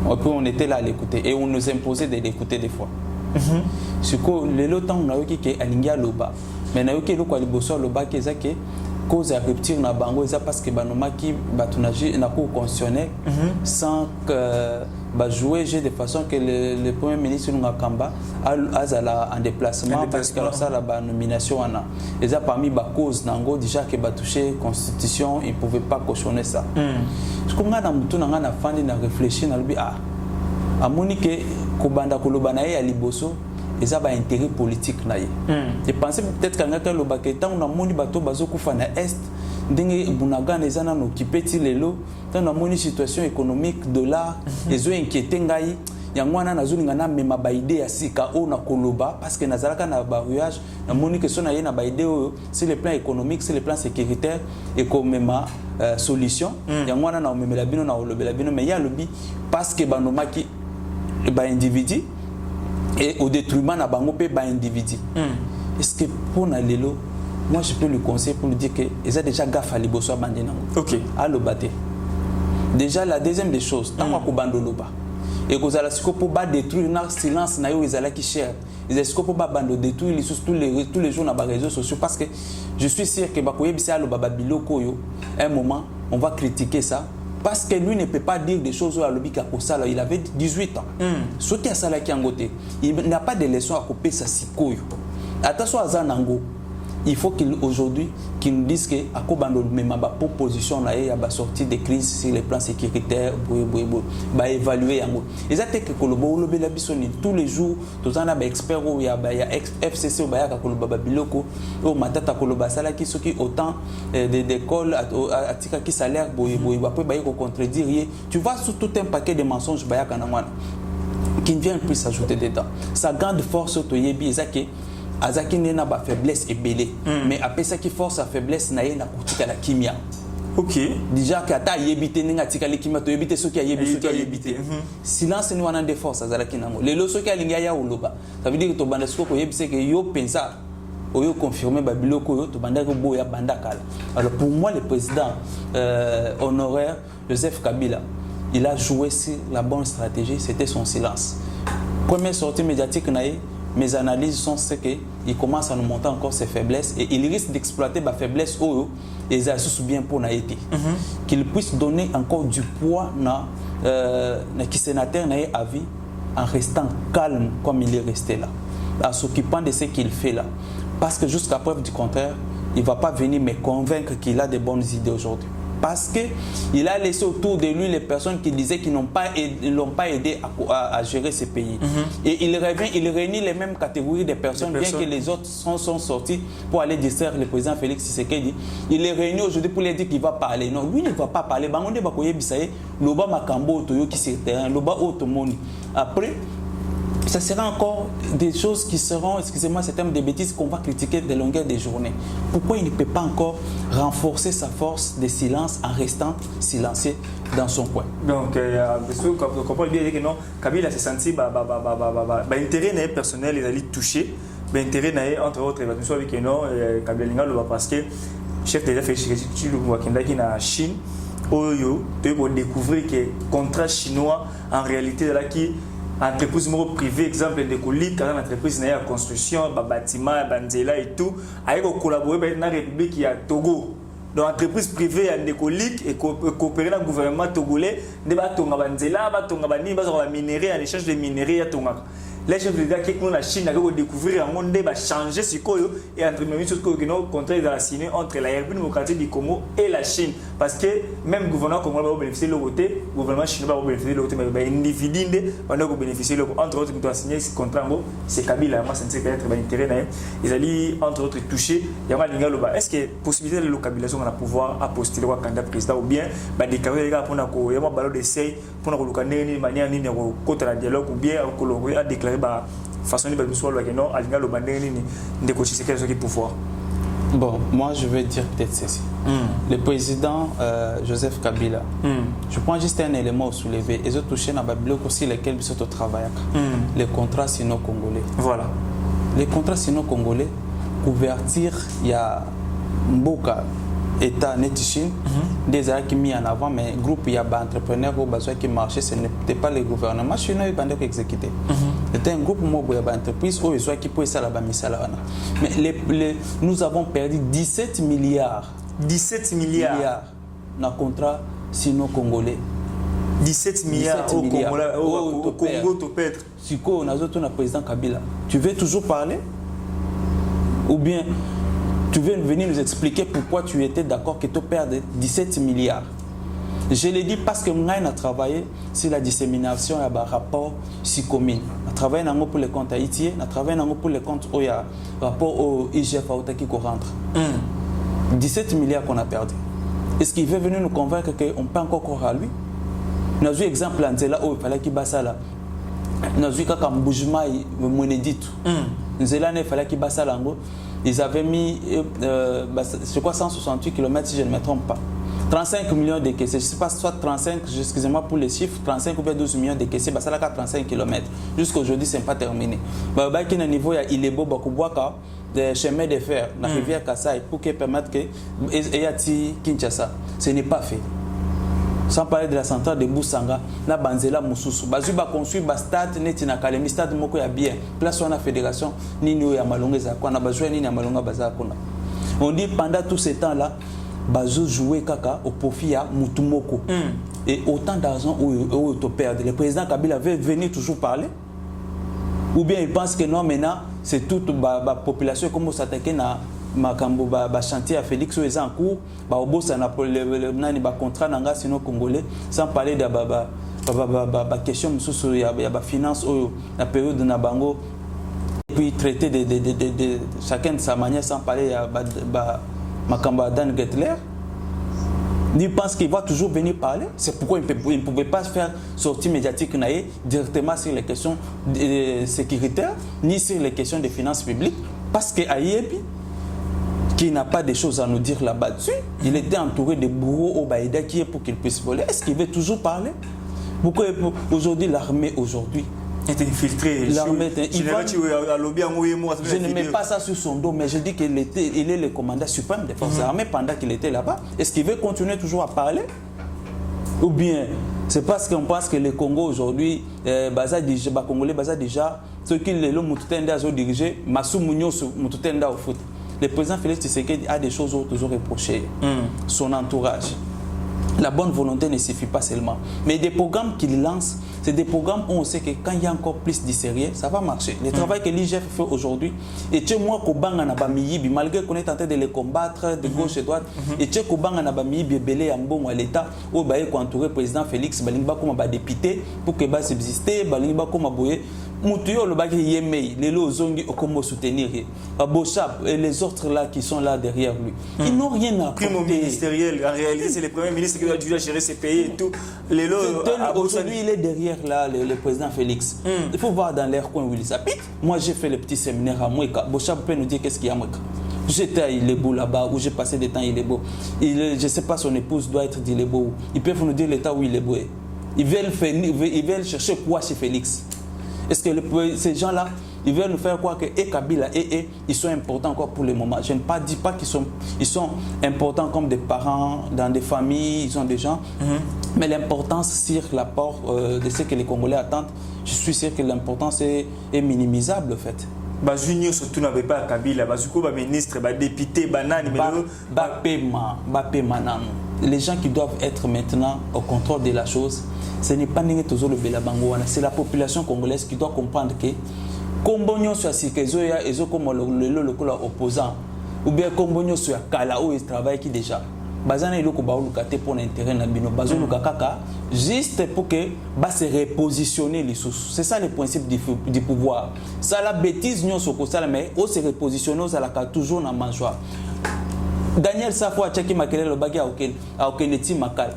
On était là à l'écouter et on nous imposait de l'écouter des fois. Ce que le temps on a eu qui est aligné à l'oba, mais on a eu qui est le loba qui est que cause à rupture na bango ça parce que banomaki batunaji na cour constitutionnel sans que jouer de façon que le premier ministre Ngakamba a en déplacement parce que ça la nomination ana et ça parmi ba cause nango déjà que ba toucher constitution il pouvait pas cautionner ça ce qu'on a dans mutu nanga na fandi na réfléchir na lubi a monique kobanda kolobana ya liboso et ça va intérêt politique naïe. Je pensais peut-être qu'en le baketan on a moni bateau bazo kufa na est ndenge bunaga nezana no kipeti lelo dans la moni situation économique dollar les inquiété ngai yangwana nazulinga na mema ba idée ya sika o na koloba parce que nazalaka na barouage na moni que sona yena ba idée sur le plan économique sur le plan sécuritaire et comme mema solution yangwana na memela bino na olobela bino mais ya lobi parce que banomaki ba individu et au détriment na bango pe ba individu. Est-ce que pour na lelo moi je peux le conseiller pour lui dire que ils a déjà gaffe à liboso bandi nango. OK. À le battre. Déjà la deuxième des choses, tant ko bandoloba. Et ko zala siko pour ba détruire na silence na yo ezala ki cher. Ils siko pour ba bando détruire tous les jours na ba réseaux sociaux parce que je suis sûr que ba ko yebisa lo baba biloko yo un moment on va critiquer ça Parce que lui ne peut pas dire des choses à l'obika pour ça. Il avait 18 ans. Ce qui a ça là qui il n'a pas de leçons à couper sa sikoyo. Attention à Zanango. Il faut qu'aujourd'hui, qu'il nous dise qu'à quoi même ma proposition là, il y a la sortie des crises sur les plans sécuritaires, bah évaluer yango. Et ça c'est que tous les jours, tous en a experts il y a FCC il y a koloba biloko, au matata koloba sala qui sont qui autant d'écoles à tika qui salaire après bah il contredire. Tu vois sur tout un paquet de mensonges bah qui ne vient plus s'ajouter dedans. Sa grande force to yebi ezake Azaki n'a pas faiblesse et belé, mais après ça qui force sa faiblesse n'a rien à coûter à la kimia. Ok. Déjà que t'as yébité n'a tika la kimia, tu yébité ce qui a yébité. Silence nous en des forces à Zalaki nango. Les lois qui a l'ingaya ou loba. Ça veut dire que ton bandesco ko yébité que yo pensa, yo confirmé babiloko yo to bandako boya bandakala. Alors pour moi le président honoraire Joseph Kabila, il a joué sur la bonne stratégie, c'était son silence. Première sortie médiatique naïe. Mes analyses sont ce qu'il commence à nous montrer encore ses faiblesses et il risque d'exploiter ma faiblesse et ils sont bien pour Naïti. Qu'il puisse donner encore du poids à qui sénateur à vie en restant calme comme il est resté là, en s'occupant de ce qu'il fait là. Parce que jusqu'à preuve du contraire, il ne va pas venir me convaincre qu'il a de bonnes idées aujourd'hui. Parce qu'il a laissé autour de lui les personnes qui disaient qu'ils n'ont pas aidé à gérer ce pays. Et il réunit les mêmes catégories de personnes, bien que les autres sont sortis pour aller distraire le président Félix Tshisekedi. Il les réunit aujourd'hui pour lui dire qu'il va parler. Non, lui ne va pas parler. Loba Makambo Toyo qui s'est terrain, Loba Otomoni. Après, ça sera encore des choses qui seront, excusez-moi, c'est des bêtises qu'on va critiquer de longueur des journées. Pourquoi il ne peut pas encore renforcer sa force de silence en restant silencieux dans son coin? Donc, vous comprenez bien que non, Kabila s'est senti intérêt personnel, il a touché, intérêt entre autres, il va avec non, Kabila parce que chef d'État fait qui na Chine, Oyo, tu peux découvrir que le contrat chinois en réalité là qui entreprise privée, exemple de Kolik, quand l'entreprise n'a pas de construction, bâtiment, banzela et tout, avec collaborer avec la République qui a Togo. Donc l'entreprise privée a des Kolik et coopérer avec le gouvernement togolais, de batonga banzela, batonga bani, batonga minerais en échange de minerais à tonga. Les chefs d'État qui sont la Chine ont découvert un monde va changer ce qu'on et entre les choses que nous contrat dans la signé entre la République démocratique du Congo et la Chine parce que même le gouvernement congolais va bénéficier de l'autre côté, le gouvernement chinois va bénéficier de l'autre côté, mais individu va bénéficier de l'autre. Entre autres, nous avons signé ce contrat, c'est Kabila, moi c'est peut-être intérêt, ils allaient entre autres toucher. Il y a un est-ce que possibilité de localisation à pouvoir postuler au candidat président ou bien déclarer les gars pour nous avoir un ballon d'essai pour nous localiser de manière contre la dialogue ou bien à déclarer façon de soit le non alinga le bandé ni de coacher c'est qui pouvoir. Bon, moi je vais dire peut-être ceci. Le président Joseph Kabila, je prends juste un élément à soulever. Ils ont touché dans Babylone aussi lesquels ils sont au travail. Les contrats sino-congolais. Voilà. Les contrats sino-congolais, couverture, il y a Mboka, État Netichine, des arts qui mis en avant, mais groupe, il y a des entrepreneurs qui marchaient, ce n'était pas le gouvernement chinois qui exécutait. C'était un groupe où il y a des entreprises qui pouvaient faire la mise. Mais nous avons perdu 17 milliards. 17 milliards dans le contrat sino-congolais. 17 milliards au Congo, tu perds. Si on a le président Kabila, tu veux toujours parler? Ou bien tu veux venir nous expliquer pourquoi tu étais d'accord que tu perds 17 milliards. Je l'ai dit parce que moi, j'ai travaillé sur la dissémination et le rapport SICOMIN. J'ai travaillé pour les comptes haïtiens, j'ai travaillé pour les comptes où il y a rapport au IGF qui rentre. 17 milliards qu'on a perdu. Est-ce qu'il veut venir nous convaincre qu'on peut encore croire à lui? Nous avons eu exemple Nzela où il fallait qu'il basse là. Nous avons eu quand Mboujima Mwenedit. Nzela il fallait qu'il basse là. Ils avaient mis, je crois, 168 km si je ne me trompe pas. 35 millions de caissés, je ne sais pas, soit 35, excusez-moi pour les chiffres, 35 ou bien 12 millions de caissés, ça là 35 km. Jusqu'à aujourd'hui, ce n'est pas terminé. À niveau, il est beau, des chemins de fer, dans la rivière Kassai, pour permettre que Eyati Kinshasa, ce n'est pas fait. Sans parler de la centrale de Boussanga, la Banzela Moussoussou. Bazu ba construit ba stade neti na Kalemi stade moko ya bien. Place on a fédération nini ya malonga za kwa na bazwa nini ya malonga baza kuna. On dit pendant tout ce temps là, bazo jouer kaka au profit à Mutumoko. Et autant d'argent où tu perds. Le président Kabila veut venir toujours parler. Ou bien il pense que non, maintenant, c'est toute la population qui s'attaquer à ma chantier à Félix ou en cours, au boss le contrat nanga sinon congolais, sans parler de la question sur la finance ou la période de Nabango, et puis traiter de chacun de sa manière, sans parler de ma Dan Gettler. Il pense qu'il va toujours venir parler. C'est pourquoi il ne pouvait pas faire sortie médiatique directement sur les questions sécuritaires, ni sur les questions des finances publiques. Parce qu'Ayebi, qui n'a pas de choses à nous dire là-bas dessus, il était entouré de bourreaux au Baïda qui est pour qu'il puisse voler. Est-ce qu'il veut toujours parler? Pourquoi aujourd'hui l'armée aujourd'hui est infiltrée? L'armée je ne mets pas ça sur son dos, mais je dis qu'il est le commandant suprême des forces armées pendant qu'il était là-bas. Est-ce qu'il veut continuer toujours à parler? Ou bien c'est parce qu'on pense que le Congo aujourd'hui, Congolais déjà, ceux qui l'ont dirigé, Massou Mounios au foot. Le président Félix Tshisekedi a des choses toujours reprochées. Son entourage. La bonne volonté ne suffit pas seulement. Mais des programmes qu'il lance, c'est des programmes où on sait que quand il y a encore plus de sérieux, ça va marcher. Le travail que l'IGF fait aujourd'hui, et tu moi Kobanga Nabamiyibi, malgré qu'on est en train de les combattre de gauche et droite, et tu Kobanga Nabamiyibi, Belé Ambon à l'État, où il faut entourer le président Félix, Balingba comme député, pour que va subsister, Balingba comme Boye. Moutuyo le bagay yemei, les lots zongi okomo soutenir, Bochap et les autres là qui sont là derrière lui. Ils n'ont rien à apporter. Ministériel, en réalité c'est le premier ministre qui doit dû gérer ces pays et tout. Les lots. Aujourd'hui il est derrière là le président Félix. Il faut voir dans l'air coin où il s'habite. Moi j'ai fait le petit séminaire à Moueka. Bochap peut nous dire qu'est-ce qu'il y a à Moueka. J'étais à Ilebo là-bas où j'ai passé des temps à Ilebo. Je ne sais pas son épouse doit être d'Ilebo. Ils peuvent nous dire l'état où Ilebo est. Ils veulent chercher quoi chez Félix? Est-ce que ces gens-là, ils veulent nous faire croire que Kabila ils sont importants encore pour le moment? Je ne dis pas qu'ils sont importants comme des parents, dans des familles, ils ont des gens. Mais l'importance sur l'apport de ce que les Congolais attendent, je suis sûr que l'importance est minimisable en fait. Junior surtout n'avait pas Kabila, Bazuko, ministre, député, banane, les gens qui doivent être maintenant au contrôle de la chose, ce n'est pas toujours le Belabangoana, c'est la population congolaise qui doit comprendre que Kombonyo soit Sikezoya et comme le opposant, ou bien Kombonyo soit Kala où il travaille qui déjà. Bazana il ko baulukate pour l'intérêt na bino bazo lukaka juste pour que ba se repositionner les sources. C'est ça le principe du pouvoir. Ça la bêtise nyo soko ça mais on se repositionner ça la toujours na manjoa. Daniel Safwa tchaki makele le bagi a aucun makal.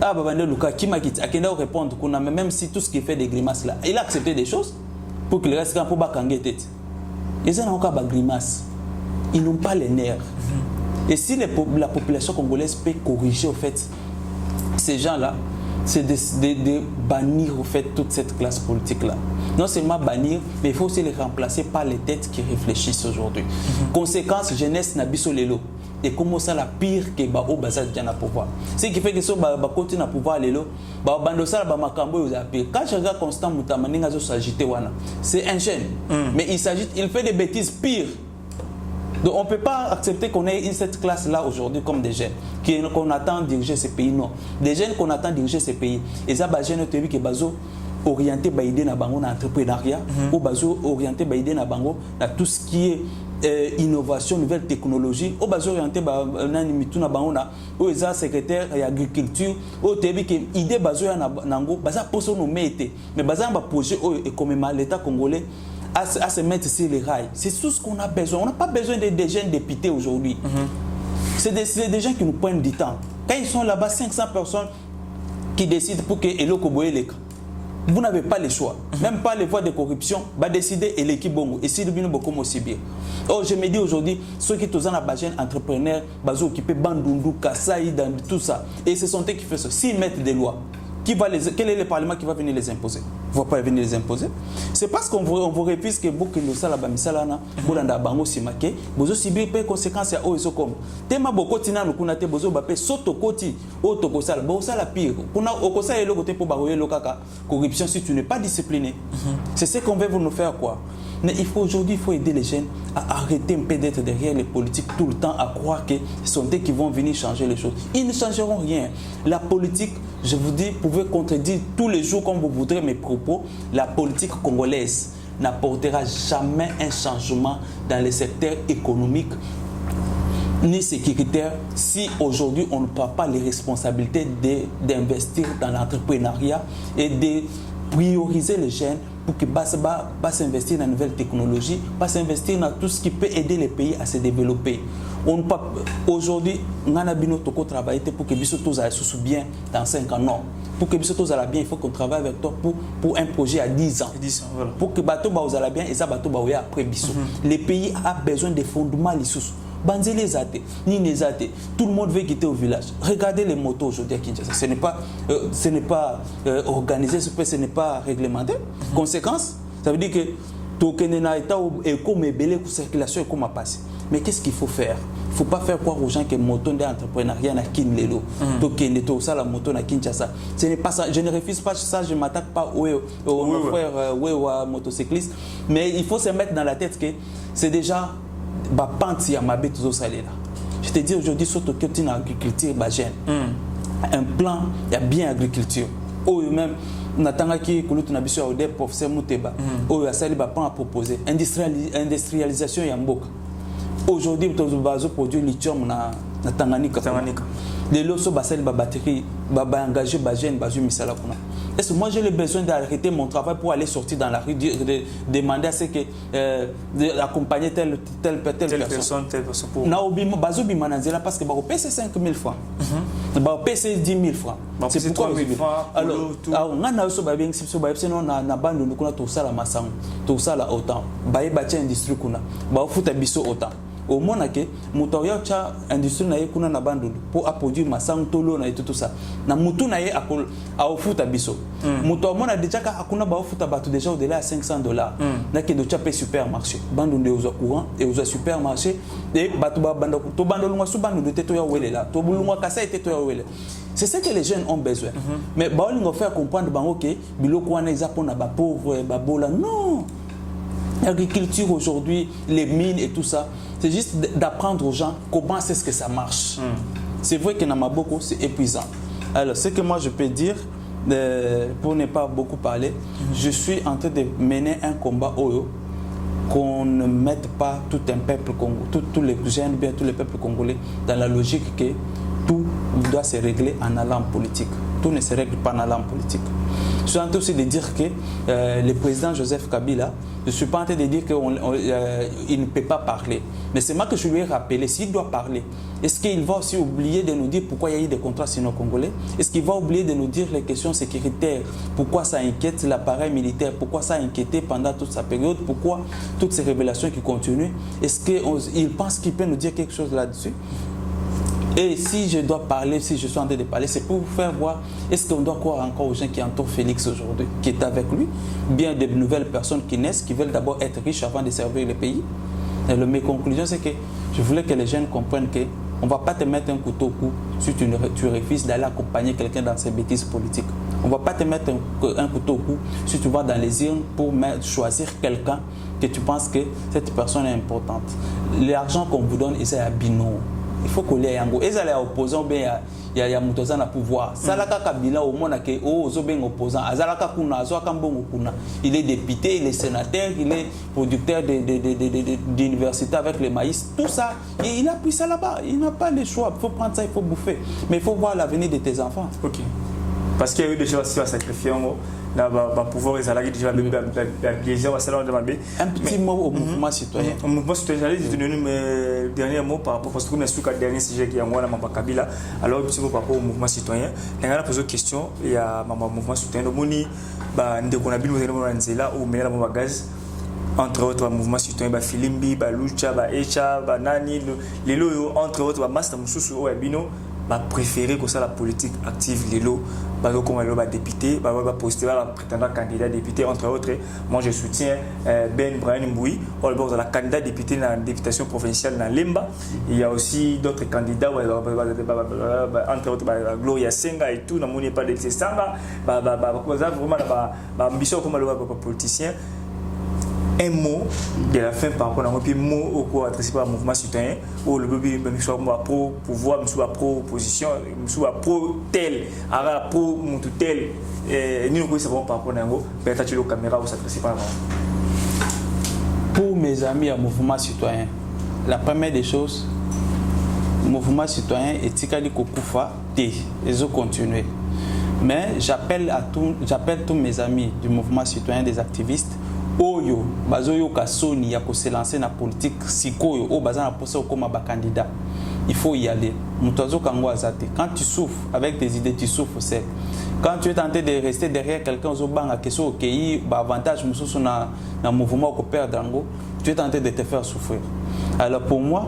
Ah babande luka qui makit akenda répondre qu'on a même si tout ce qui fait des grimaces là, il a accepté des choses pour qu'il reste quand pour ba kangue tête. Et ça n'a aucun ba grimace. Ils n'ont pas les nerfs. Et si la population congolaise peut corriger au fait ces gens-là, c'est de bannir au fait toute cette classe politique-là. Non seulement bannir, mais il faut aussi les remplacer par les têtes qui réfléchissent aujourd'hui. Conséquence, jeunesse Nabiso Lelo. Et comment ça la pire que au bazar de pouvoir. Ce qui fait que si on continue à pouvoir Lelo, quand je regarde Constant Moutamaninga s'agiter, c'est un jeune. Mais il fait des bêtises pires. Donc on ne peut pas accepter qu'on ait cette classe-là aujourd'hui comme des jeunes qu'on attend diriger ces pays. Non. Des jeunes qu'on attend diriger ces pays. Et ça, les jeunes qui sont orientés par l'idée dans l'entrepreneuriat ou orientés par l'idée dans tout ce qui est innovation, nouvelle technologie, ou orientés par l'idée secrétaire de l'agriculture, ou l'idée pour se nommer. Mais un projet comme l'État congolais à se mettre sur les rails. C'est tout ce qu'on a besoin. On n'a pas besoin des jeunes députés aujourd'hui. C'est des gens qui nous prennent du temps. Quand ils sont là-bas, 500 personnes qui décident pour que Eloko Boye les cas. Vous n'avez pas le choix. Même pas les voies de corruption, va décider et l'équipe bongo. Et si le bien beaucoup aussi bien. Oh, je me dis aujourd'hui, ceux qui sont en jeunes entrepreneurs, bazo occupés Bandundu, Kasaï, dans tout ça. Et ce sont eux qui font ça. S'ils mettent des lois, quel est le Parlement qui va venir les imposer? Il ne va pas venir les imposer. C'est parce qu'on vous refuse que beaucoup de ça, Bolanda Bango Simake, vous aussi bien les conséquences à eux comme. Tema beaucoup tina nous kunate bozo bapé soto koti auto ça la pire. Kuna okosa et le côté pour baroyer le caca corruption si tu n'es pas discipliné. C'est ce qu'on veut vous nous faire quoi. Mais aujourd'hui, il faut aider les jeunes à arrêter un peu d'être derrière les politiques tout le temps, à croire que ce sont eux qui vont venir changer les choses. Ils ne changeront rien. La politique, je vous dis, vous pouvez contredire tous les jours comme vous voudrez mes propos, la politique congolaise n'apportera jamais un changement dans les secteurs économiques ni sécuritaire si aujourd'hui on ne prend pas les responsabilités d'investir dans l'entrepreneuriat et de prioriser les jeunes pour qu'ils s'investir dans de nouvelles technologies, pas s'investir dans tout ce qui peut aider les pays à se développer. Aujourd'hui, on a travaillé pour que Bissotos aille bien dans 5 ans. Non. Pour que Bissotos aille bien, il faut qu'on travaille avec toi pour un projet à 10 ans. 10 ans voilà. Pour que Bateau aille bien, et ça Bateau après Bissot. Les pays ont besoin de fondements. Banzele Zate, Nine Zate, tout le monde veut quitter au village. Regardez les motos aujourd'hui à Kinshasa. Ce n'est pas organisé, ce n'est pas réglementé. Conséquence, ça veut dire que Tokenena État est comme belé pour circulation et comme passé. Mais qu'est-ce qu'il faut faire? Il ne faut pas faire croire aux gens que moto d'entrepreneuriat n'a qu'une lélo. Tokene tout ça la moto n'a Kinshasa. Ce n'est pas ça. Je ne refuse pas ça. Je ne m'attaque pas aux frères aux motocyclistes. Mais il faut se mettre dans la tête que c'est déjà je te dis aujourd'hui, surtout que tu as une agriculture, un plan, il y a bien agriculture. Même, a proposé industrialisation Yamboka. Aujourd'hui, tu as produit lithium na Tanganyika. Les lots sont batterie, engagé Bajen, Bazu Misala. Est-ce que moi j'ai le besoin d'arrêter mon travail pour aller sortir dans la rue, de demander à ce que d'accompagner telle personne pour Bazobi Manazela parce que Bazo PC 5 000 francs. Bazo PC 10 000 francs. C'est pourquoi alors on a aussi bien si on a bande nous connait tout ça la massang, tout ça la autant. Baye bâti industrie kuna. Ba futa biso autant. Au moins que mutawya cha industrie na kuna na bandu pour produire masang tolo na tout ça na mutu na ye a ofuta biso mutu mona déjà ka akuna ba ofuta batu déjà au-delà à $500 na ke do cha pe supermarché bandu nde ozo courant et ozo supermarché et batu ba banda to bando lunga su bandu de teto ya wele là to bulunga kasa teto ya wele. C'est ce que les jeunes ont besoin. Mais ba on va faire comprendre bango que biloko wana ezapona ba pauvre ba bola non. L'agriculture aujourd'hui, les mines et tout ça, c'est juste d'apprendre aux gens comment c'est ce que ça marche. C'est vrai que Namaboko, c'est épuisant. Alors, ce que moi je peux dire, pour ne pas beaucoup parler, je suis en train de mener un combat qu'on ne mette pas tout un peuple congolais, tous les jeunes, bien tous les peuples congolais, dans la logique que tout doit se régler en allant en politique. Tout ne se règle pas en allant en politique. Je suis en train aussi de dire que le président Joseph Kabila, je ne suis pas en train de dire qu'il ne peut pas parler. Mais c'est moi que je lui ai rappelé, s'il doit parler, est-ce qu'il va aussi oublier de nous dire pourquoi il y a eu des contrats sino-congolais? Est-ce qu'il va oublier de nous dire les questions sécuritaires? Pourquoi ça inquiète l'appareil militaire? Pourquoi ça a inquiété pendant toute sa période? Pourquoi toutes ces révélations qui continuent? Est-ce qu'il pense qu'il peut nous dire quelque chose là-dessus? Et si je dois parler, si je suis en train de parler, c'est pour vous faire voir, est-ce qu'on doit croire encore aux gens qui entourent Félix aujourd'hui, qui est avec lui, bien de nouvelles personnes qui naissent, qui veulent d'abord être riches avant de servir le pays. Et mes conclusions, c'est que je voulais que les jeunes comprennent qu'on ne va pas te mettre un couteau au cou si tu refuses d'aller accompagner quelqu'un dans ses bêtises politiques. On ne va pas te mettre un couteau au cou si tu vas dans les urnes pour choisir quelqu'un que tu penses que cette personne est importante. L'argent qu'on vous donne, c'est à bino. Il faut qu'on l'ait yango. Et ça les opposants ben il y a mutoza na pouvoir. Salaka Kabila au monde que ben opposant. Azalaka kuna azwaka mbongo kuna. Il est député, il est sénateur, il est producteur d'université avec le maïs. Tout ça, il a pris ça là-bas. Il n'a pas le choix. Il faut prendre ça, il faut bouffer. Mais il faut voir l'avenir de tes enfants. OK. Parce qu'il y a eu des choses à sacrifier là va pouvoir les déjà plaisir un petit mot au mouvement citoyen. Au mouvement citoyen, j'allais donner mes derniers mots par rapport parce que nous avons dernier sujet qui est en Kabila. Alors un petit mot par rapport au mouvement citoyen. Il y a posé une question, il y a un mouvement citoyen donc moni ba ndeko na bino na nzela ou mela mo gaz entre autres mouvement citoyen ba Filimbi ba Lucha ba Echa ba Nani les lots entre autres ba master mususu o bino ba préférer que ça la politique active les lots comme un député, poster un prétendant candidat député, entre autres. Moi, je soutiens Ben Brian Mboui, la candidat député dans la députation provinciale dans Lemba. Il y a aussi d'autres candidats, entre autres Gloria Senga et tout, dans mon pas de Sanga, vraiment ambition comme le politicien. un mot de la fin par rapport à un mot au quoi adressé par le mouvement citoyen, ou le bébé, soit pro pouvoir, soit pro opposition, soit pro tel, pro tel, nous ne savons pas par rapport à un mot, peut-être la caméra ou s'adresser par rapport. Pour mes amis à mouvement citoyen, la première des choses, mouvement citoyen et Tikali Kokufa, ils ont continué. Mais j'appelle tous mes amis du mouvement citoyen, des activistes, Oyo, Bazoyo Kasoni, Yako se lancer dans la politique, Sikoyo, O Bazana Posa comme candidat. Il faut y aller. Quand tu souffres avec tes idées, tu souffres. C'est quand tu es tenté de rester derrière quelqu'un, qui a avantage dans le mouvement que perdre, tu es tenté de te faire souffrir. Alors pour moi,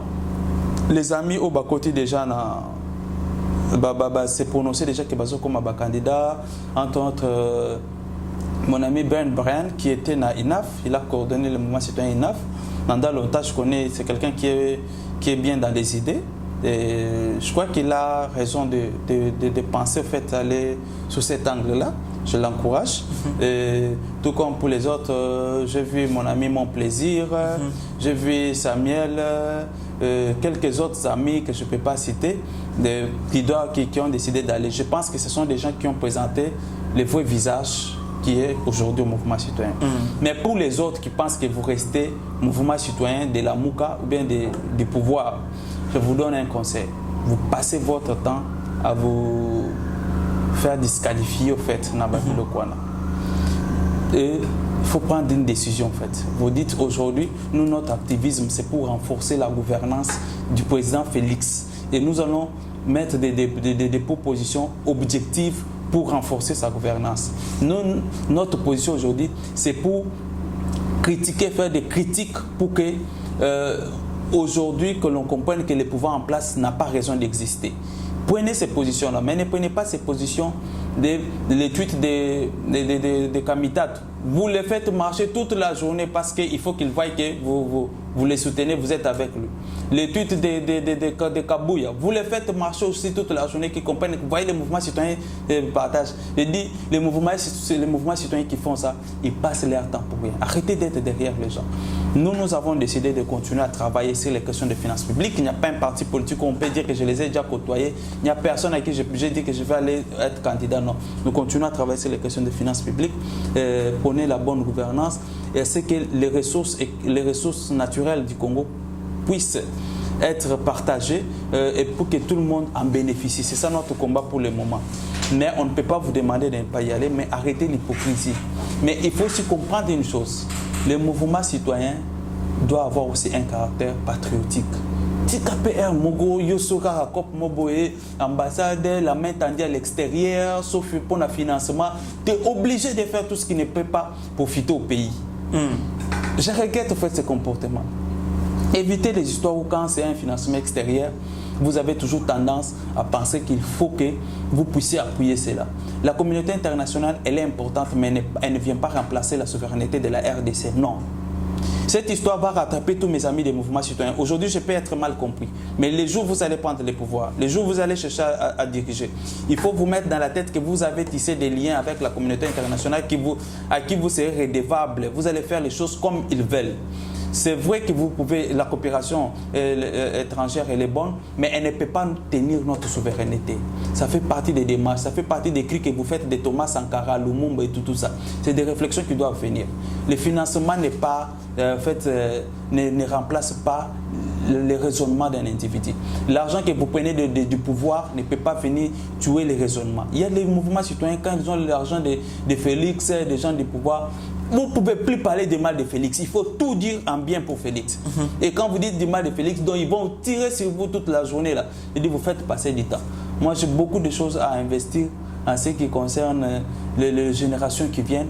les amis au bas côté déjà c'est prononcé déjà que Bazo comme candidat, entre autres mon ami Ben Brian qui était dans INAF, il a coordonné le mouvement citoyen INAF. Dans longtemps, je connais, c'est quelqu'un qui est bien dans les idées. Et je crois qu'il a raison de penser en fait aller sous cet angle-là. Je l'encourage. Tout comme pour les autres, j'ai vu mon ami Mon Plaisir, j'ai vu Samuel, quelques autres amis que je ne peux pas citer, qui ont décidé d'aller. Je pense que ce sont des gens qui ont présenté les vrais visages qui est aujourd'hui au mouvement citoyen. Mais pour les autres qui pensent que vous restez mouvement citoyen de la Mouka ou bien du pouvoir, je vous donne un conseil. Vous passez votre temps à vous faire disqualifier au fait dans le Kwana. Et il faut prendre une décision en fait. Vous dites aujourd'hui, nous notre activisme c'est pour renforcer la gouvernance du président Félix. Et nous allons mettre des propositions objectives pour renforcer sa gouvernance. Notre position aujourd'hui, c'est pour critiquer, faire des critiques pour que aujourd'hui que l'on comprenne que le pouvoir en place n'a pas raison d'exister. Prenez ces positions-là, mais ne prenez pas ces positions les tweets des Kamitat. Vous les faites marcher toute la journée parce qu'il faut qu'ils voient que vous les soutenez, vous êtes avec lui. Les tweets de Kabouya, vous les faites marcher aussi toute la journée, qui comprennent, vous voyez les mouvements citoyens partagent. Je dis, les mouvements citoyens qui font ça, ils passent leur temps pour rien. Arrêtez d'être derrière les gens. Nous avons décidé de continuer à travailler sur les questions de finances publiques. Il n'y a pas un parti politique où on peut dire que je les ai déjà côtoyés. Il n'y a personne à qui j'ai dit que je vais aller être candidat. Non. Nous continuons à travailler sur les questions de finances publiques, prôner la bonne gouvernance et c'est que les ressources naturelles du Congo puissent être partagées et pour que tout le monde en bénéficie. C'est ça notre combat pour le moment. Mais on ne peut pas vous demander de ne pas y aller, mais arrêtez l'hypocrisie. Mais il faut aussi comprendre une chose. Le mouvement citoyen doit avoir aussi un caractère patriotique. Si KPR, Mogo, Yosoka, Rakop, Moboé, ambassadeur, la main tendue à l'extérieur, sauf pour le financement, tu es obligé de faire tout ce qui ne peut pas profiter au pays. Je regrette en fait ce comportement. Évitez les histoires où quand c'est un financement extérieur, vous avez toujours tendance à penser qu'il faut que vous puissiez appuyer cela. La communauté internationale, elle est importante, mais elle ne vient pas remplacer la souveraineté de la RDC. Non. Cette histoire va rattraper tous mes amis des mouvements citoyens. Aujourd'hui, je peux être mal compris. Mais les jours où vous allez prendre les pouvoirs, les jours où vous allez chercher à diriger, il faut vous mettre dans la tête que vous avez tissé des liens avec la communauté internationale à qui vous serez redevable. Vous allez faire les choses comme ils veulent. C'est vrai que vous pouvez, la coopération étrangère elle est bonne, mais elle ne peut pas tenir notre souveraineté. Ça fait partie des démarches, ça fait partie des cris que vous faites de Thomas Sankara, Lumumba et tout ça. C'est des réflexions qui doivent venir. Le financement n'est pas, ne remplace pas le raisonnement d'un individu. L'argent que vous prenez du pouvoir ne peut pas venir tuer les raisonnements. Il y a les mouvements citoyens, quand ils ont l'argent de Félix, des gens du pouvoir, vous ne pouvez plus parler du mal de Félix. Il faut tout dire en bien pour Félix. Et quand vous dites du mal de Félix, donc ils vont tirer sur vous toute la journée. Là. Je dis, vous faites passer du temps. Moi, j'ai beaucoup de choses à investir en ce qui concerne les générations qui viennent,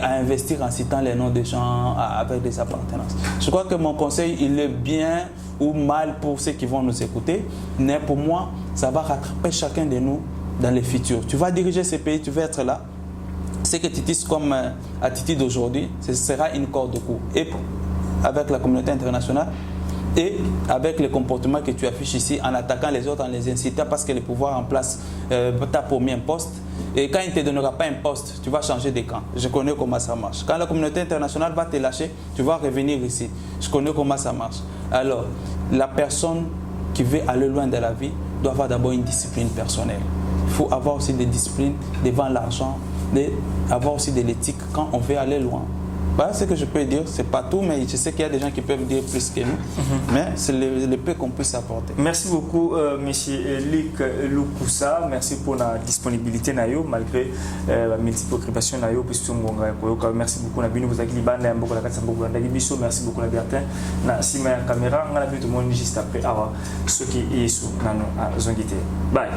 à investir en citant les noms des gens avec des appartenances. Je crois que mon conseil, il est bien ou mal pour ceux qui vont nous écouter. Mais pour moi, ça va rattraper chacun de nous dans le futur. Tu vas diriger ce pays, tu vas être là. Ce que tu tisses comme attitude d'aujourd'hui, ce sera une corde de cou. Et avec la communauté internationale et avec le comportement que tu affiches ici en attaquant les autres, en les incitant parce que le pouvoir en place tape au même poste, Et quand il ne te donnera pas un poste, tu vas changer de camp. Je connais comment ça marche. Quand la communauté internationale va te lâcher, tu vas revenir ici. Je connais comment ça marche. Alors, la personne qui veut aller loin de la vie doit avoir d'abord une discipline personnelle. Il faut avoir aussi des disciplines devant l'argent, avoir aussi de l'éthique quand on veut aller loin. Voilà ce que je peux dire, c'est pas tout, mais je sais qu'il y a des gens qui peuvent dire plus que nous, mais c'est le peu qu'on puisse apporter. Merci beaucoup, M. Luc Lukusa. Merci pour la disponibilité, malgré la multiple occupation. Merci beaucoup, merci beaucoup, Bertin. Si ma caméra, on a vu tout le monde juste après. Alors, ceux qui sont dans nos Bye.